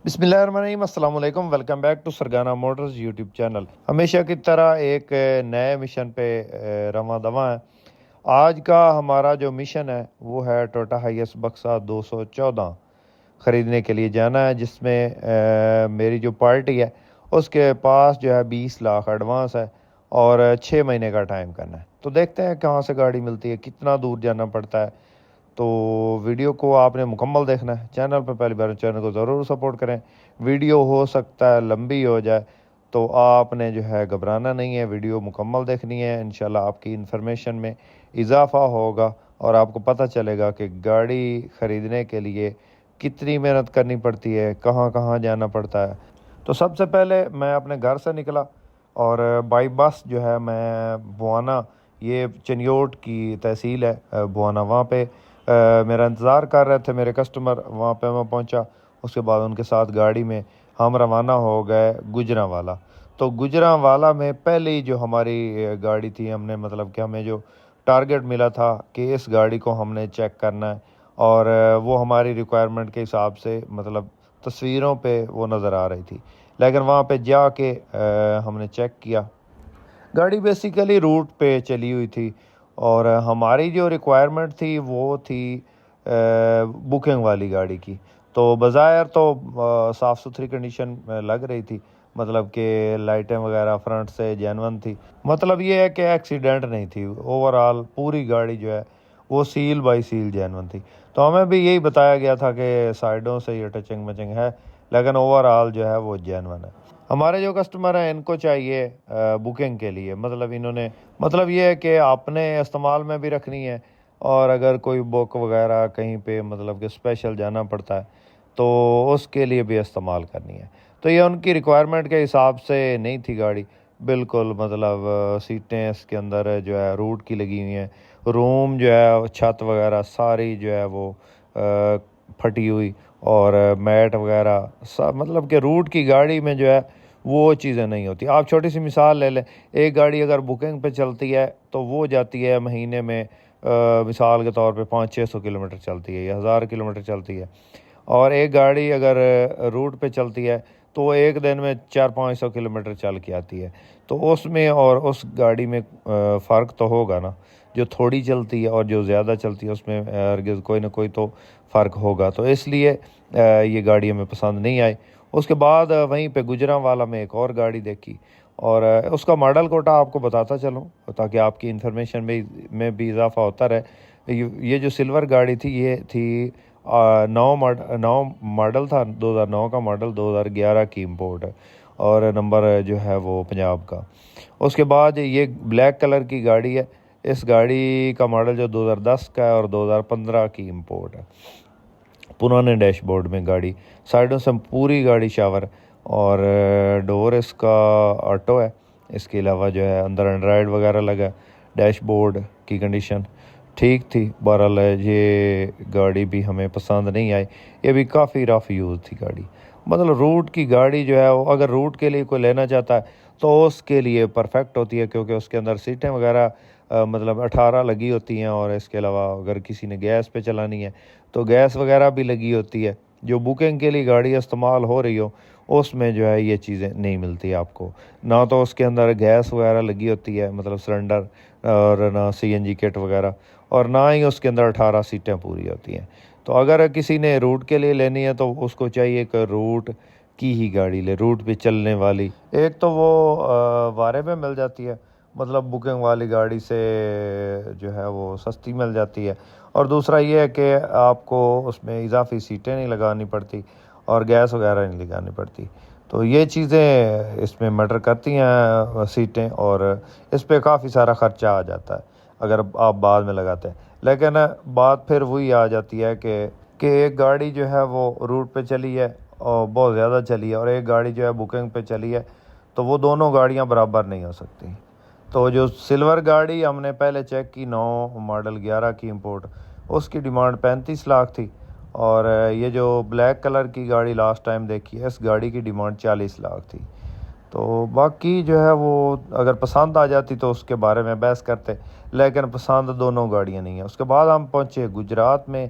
बिस्मिल्लाहिर्रहमानिर्रहीम, अस्सलाम वालेकुम। Welcome back to Sargana motors YouTube channel. हमेशा की तरह एक नए मिशन पे रवां दवा है। आज का हमारा जो मिशन है वो है टोयोटा हाईएस बक्सा 214 ख़रीदने के लिए जाना है, जिसमें मेरी जो पार्टी है उसके पास जो है 20 लाख एडवांस है और 6 महीने का टाइम करना है। तो देखते हैं कहाँ से गाड़ी मिलती है, कितना दूर जाना पड़ता है। तो वीडियो को आपने मुकम्मल देखना है। चैनल पर पहली बार, चैनल को ज़रूर सपोर्ट करें। वीडियो हो सकता है लंबी हो जाए, तो आपने जो है घबराना नहीं है, वीडियो मुकम्मल देखनी है। इंशाल्लाह आपकी इन्फॉर्मेशन में इजाफ़ा होगा और आपको पता चलेगा कि गाड़ी ख़रीदने के लिए कितनी मेहनत करनी पड़ती है, कहाँ कहाँ जाना पड़ता है। तो सबसे पहले मैं अपने घर से निकला और बाई बस जो है मैं बुआना, ये चनियोट की तहसील है बुआना, वहाँ पे मेरा इंतज़ार कर रहे थे मेरे कस्टमर। वहाँ पे मैं पहुँचा, उसके बाद उनके साथ गाड़ी में हम रवाना हो गए गुजरांवाला। तो गुजरांवाला में पहले ही जो हमारी गाड़ी थी, हमने मतलब कि हमें जो टारगेट मिला था कि इस गाड़ी को हमने चेक करना है, और वो हमारी रिक्वायरमेंट के हिसाब से मतलब तस्वीरों पे वो नज़र आ रही थी। लेकिन वहाँ पे जाके हमने चेक किया, गाड़ी बेसिकली रूट पे चली हुई थी और हमारी जो रिक्वायरमेंट थी वो थी बुकिंग वाली गाड़ी की। तो बज़ाहिर तो साफ़ सुथरी कंडीशन में लग रही थी, मतलब कि लाइटें वगैरह फ्रंट से जेन्युइन थी। मतलब ये है कि एक्सीडेंट नहीं थी, ओवरऑल पूरी गाड़ी जो है वो सील बाई सील जेन्युइन थी। तो हमें भी यही बताया गया था कि साइडों से ये टचिंग मचिंग है, लेकिन ओवरऑल जो है वो जेन्युइन है। हमारे जो कस्टमर हैं इनको चाहिए बुकिंग के लिए, मतलब इन्होंने मतलब ये है कि आपने इस्तेमाल में भी रखनी है, और अगर कोई बुक वगैरह कहीं पे मतलब कि स्पेशल जाना पड़ता है तो उसके लिए भी इस्तेमाल करनी है। तो ये उनकी रिक्वायरमेंट के हिसाब से नहीं थी गाड़ी, बिल्कुल मतलब सीटें इसके अंदर जो है रूट की लगी हुई हैं, रूम जो है छत वगैरह सारी जो है वो फटी हुई, और मैट वगैरह सब, मतलब कि रूट की गाड़ी में जो है वो चीज़ें नहीं होती। आप छोटी सी मिसाल ले लें, एक गाड़ी अगर बुकिंग पे चलती है तो वो जाती है महीने में मिसाल के तौर पे 500-600 किलोमीटर चलती है या 1000 किलोमीटर चलती है, और एक गाड़ी अगर रूट पे चलती है तो एक दिन में 400-500 किलोमीटर चल के आती है। तो उसमें और उस गाड़ी में फ़र्क तो होगा ना, जो थोड़ी चलती है और जो ज़्यादा चलती है उसमें हरगिज़ कोई ना कोई तो फ़र्क होगा। तो इसलिए ये गाड़ी हमें पसंद नहीं आई। उसके बाद वहीं पे गुजरांवाला में एक और गाड़ी देखी, और उसका मॉडल कोटा आपको बताता चलूँ ताकि आपकी इन्फॉर्मेशन में भी इजाफा होता रहे। ये जो सिल्वर गाड़ी थी ये थी 9 मॉडल था, 2009 का मॉडल, 2011 की इम्पोर्ट है, और नंबर जो है वो पंजाब का। उसके बाद ये ब्लैक कलर की गाड़ी है, इस गाड़ी का मॉडल जो 2010 का है और 2015 की इम्पोर्ट है। पुराने डैशबोर्ड में गाड़ी, साइडों से पूरी गाड़ी शावर, और डोर इसका ऑटो है। इसके अलावा जो है अंदर एंड्रॉयड वगैरह लगा। डैशबोर्ड की कंडीशन ठीक थी। बहरहाल ये गाड़ी भी हमें पसंद नहीं आई, ये भी काफ़ी रफ यूज़ थी गाड़ी। मतलब रूट की गाड़ी जो है वो अगर रूट के लिए कोई लेना चाहता है तो उसके लिए परफेक्ट होती है, क्योंकि उसके अंदर सीटें वगैरह मतलब 18 लगी होती हैं, और इसके अलावा अगर किसी ने गैस पे चलानी है तो गैस वगैरह भी लगी होती है। जो बुकिंग के लिए गाड़ी इस्तेमाल हो रही हो उसमें जो है ये चीज़ें नहीं मिलती आपको, ना तो उसके अंदर गैस वगैरह लगी होती है मतलब सिलेंडर, और ना सीएनजी किट वगैरह, और ना ही उसके अंदर 18 सीटें पूरी होती हैं। तो अगर किसी ने रूट के लिए लेनी है तो उसको चाहिए कि रूट की ही गाड़ी ले, रूट पे चलने वाली। एक तो वो वारे में मिल जाती है, मतलब बुकिंग वाली गाड़ी से जो है वो सस्ती मिल जाती है, और दूसरा ये है कि आपको उसमें इजाफी सीटें नहीं लगानी पड़ती और गैस वगैरह नहीं लगानी पड़ती। तो ये चीज़ें इसमें मैटर करती हैं सीटें, और इस पे काफ़ी सारा ख़र्चा आ जाता है अगर आप बाद में लगाते हैं। लेकिन बात फिर वही आ जाती है कि एक गाड़ी जो है वो रूट पे चली है और बहुत ज़्यादा चली है, और एक गाड़ी जो है बुकिंग पे चली है, तो वो दोनों गाड़ियाँ बराबर नहीं हो सकती। तो जो सिल्वर गाड़ी हमने पहले चेक की 9 मॉडल 11 की इंपोर्ट, उसकी डिमांड 35 लाख थी, और ये जो ब्लैक कलर की गाड़ी लास्ट टाइम देखी है इस गाड़ी की डिमांड 40 लाख थी। तो बाकी जो है वो अगर पसंद आ जाती तो उसके बारे में बहस करते, लेकिन पसंद दोनों गाड़ियां नहीं है। उसके बाद हम पहुंचे गुजरात में,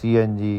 CNG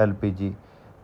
LPG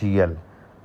GL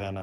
ਹੈ ਨਾ,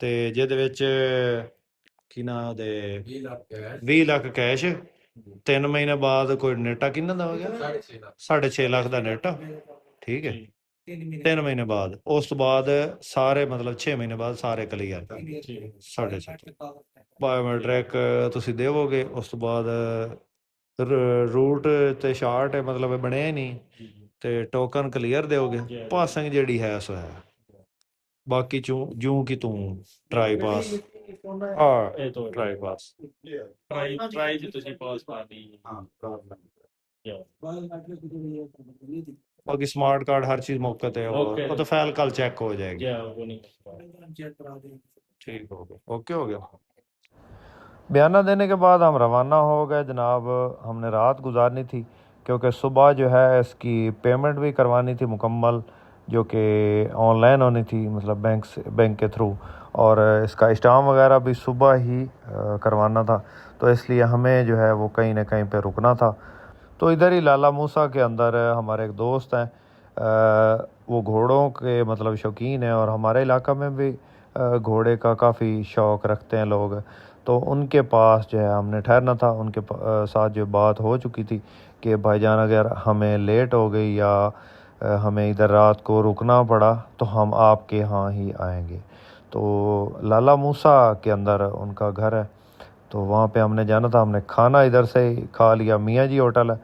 ਤੇ ਜਿਹਦੇ ਵਿੱਚ ਕੀ ਨਾ ਦੇ 20 ਲੱਖ ਕੈਸ਼, 3 ਮਹੀਨੇ ਬਾਅਦ ਕੋਈ ਨੇਟਾ ਕਿੰਨਾ ਦਾ ਹੋ ਗਿਆ 6.5 ਲੱਖ ਦਾ ਨੇਟ, ਠੀਕ ਹੈ. 3 ਮਹੀਨੇ ਬਾਅਦ, ਉਸ ਤੋਂ ਬਾਅਦ ਸਾਰੇ ਮਤਲਬ 6 ਮਹੀਨੇ ਬਾਅਦ ਸਾਰੇ ਕਲੀਅਰ 6.5 ਬਾਇਓਮੈਟ੍ਰਿਕ ਤੁਸੀਂ ਦੇਵੋਗੇ. ਉਸ ਤੋਂ ਬਾਅਦ ਰੂਟ ਤੇ ਸ਼ਾਰਟ ਮਤਲਬ ਬਣਿਆ ਹੀ ਨਹੀਂ ਤੇ ਟੋਕਨ ਕਲੀਅਰ ਦਿਓਗੇ. ਪਾਸਿੰਗ ਜਿਹੜੀ ਹੈ ਸੋ ਹੈ, ਬਾਕੀ ਜੂੰ ਕਿ ਤੂੰ ਟਰਾਈ ਪਾਸ ਇਹ ਤੋਂ ਟਰਾਈ ਪਾਸ ਟਰਾਈ ਜੀ ਤੁਸੀਂ ਪਾਸ ਪਾਣੀ. ਹਾਂ ਬਾਕੀ ਸਮਾਰਟ ਕਾਰਡ ਹਰ ਚੀਜ਼ ਮੌਕੇ ਤੇ ਉਹ ਤਾਂ ਫਾइल कल चेक हो जाएगी. ठीक हो गया, ओके हो गया. बयाना देने के बाद हम रवाना हो गए जनाब. हमने रात गुजारनी थी क्योंकि सुबह जो है इसकी पेमेंट भी करवानी थी मुकम्मल, जो कि ऑनलाइन होनी थी, मतलब बैंक के थ्रू, और इसका स्टाम्प वगैरह भी सुबह ही करवाना था. तो इसलिए हमें जो है वो कहीं ना कहीं पे रुकना था. तो इधर ही लाला मूसा के अंदर हमारे एक दोस्त हैं, वो घोड़ों के मतलब शौकीन हैं, और हमारे इलाका में भी घोड़े का काफ़ी शौक़ रखते हैं लोग. तो उनके पास जो है हमने ठहरना था. उनके साथ जो बात हो चुकी थी कि भाईजान अगर हमें लेट हो गई या हमें इधर रात को रुकना पड़ा तो हम आपके यहाँ ही आएंगे. तो लाला मूसा के अंदर उनका घर है, तो वहाँ पे हमने जाना था. हमने खाना इधर से ही खा लिया. मियाँ जी होटल है,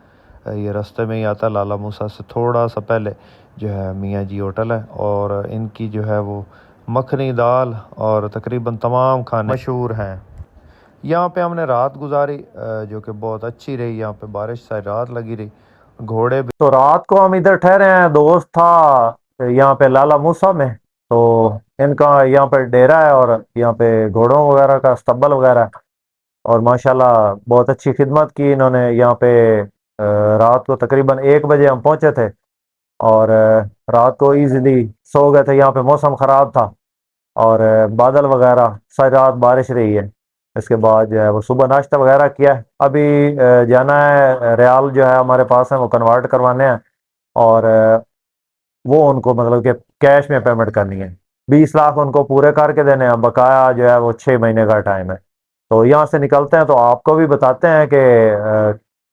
ये रास्ते में ही आता है. लाला मूसा से थोड़ा सा पहले जो है मियाँ जी होटल है, और इनकी जो है वो मखनी दाल और तकरीबन तमाम खाने मशहूर हैं. यहाँ पे हमने रात गुजारी जो कि बहुत अच्छी रही. यहाँ पे बारिश सारी रात लगी रही. घोड़े भी, तो रात को हम इधर ठहरे हैं. दोस्त था यहाँ पे लाला मूसा में, तो इनका यहाँ पे डेरा है और यहाँ पे घोड़ों वगैरह का स्तब्बल वगैरह है. और माशाल्लाह बहुत अच्छी खिदमत की इन्होंने यहाँ पे. रात को तकरीबन 1 बजे हम पहुँचे थे, और रात को इजीली सो गए थे. यहाँ पे मौसम ख़राब था और बादल वगैरह, सारी रात बारिश रही है. इसके बाद जो है वो सुबह नाश्ता वगैरह किया है. अभी जाना है, रियाल जो है हमारे पास है वो कन्वर्ट करवाने हैं, और वो उनको मतलब कि कैश में पेमेंट करनी है. 20 लाख उनको पूरे करके देने हैं. बकाया जो है वो 6 महीने का टाइम है. तो यहाँ से निकलते हैं तो आपको भी बताते हैं कि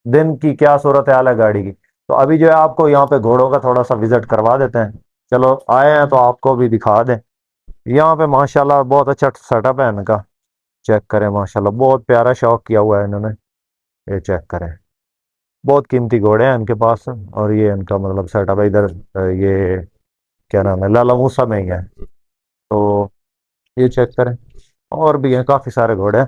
दिन की क्या सूरत हाल है गाड़ी की. तो अभी जो है आपको यहाँ पे घोड़ों का थोड़ा सा विजिट करवा देते हैं. चलो आए हैं तो आपको भी दिखा दें. यहाँ पे माशाल्लाह बहुत अच्छा सेटअप है इनका. चेक करें, माशाल्लाह बहुत प्यारा शौक किया हुआ है इन्होंने. ये चेक करें, बहुत कीमती घोड़े हैं इनके पास. और ये इनका मतलब सेटअप है इधर. ये क्या नाम है, लाला मूसा में ही है. तो ये चेक करें, और भी हैं काफ़ी सारे घोड़े हैं.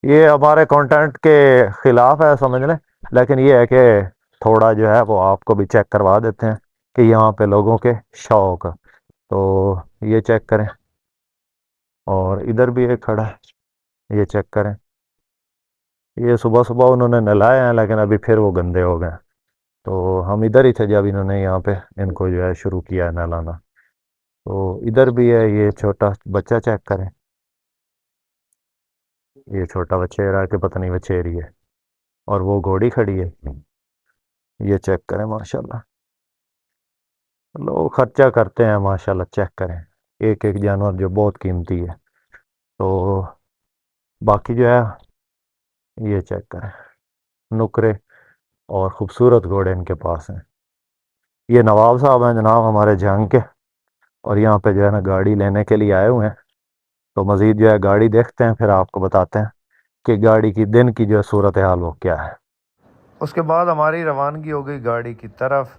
ये हमारे कंटेंट के ख़िलाफ़ है समझ लें, लेकिन ये है कि थोड़ा जो है वो आपको भी चेक करवा देते हैं कि यहाँ पे लोगों के शौक़. तो ये चेक करें, और इधर भी एक खड़ा है, ये चेक करें. ये सुबह सुबह उन्होंने नहलाए हैं, लेकिन अभी फिर वो गंदे हो गए. तो हम इधर ही थे जब इन्होंने यहाँ पे इनको जो है शुरू किया है नहलाना. तो इधर भी है, ये छोटा बच्चा चेक करें. ये छोटा बछेरा के पता नहीं बछेरी है, और वो घोड़ी खड़ी है. ये चेक करें, माशाल्लाह लोग खर्चा करते हैं माशाल्लाह. चेक करें, एक एक जानवर जो बहुत कीमती है. तो बाकी जो है ये चेक करें, नुकरे और ख़ूबसूरत घोड़े इनके पास हैं. ये नवाब साहब हैं जनाब हमारे जंग के, और यहाँ पे जो है ना गाड़ी लेने के लिए आए हुए हैं. तो मज़ीद जो है गाड़ी देखते हैं, फिर आपको बताते हैं कि गाड़ी की दिन की जो सूरत हाल वो क्या है. उसके बाद हमारी रवानगी हो गई गाड़ी की तरफ.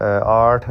8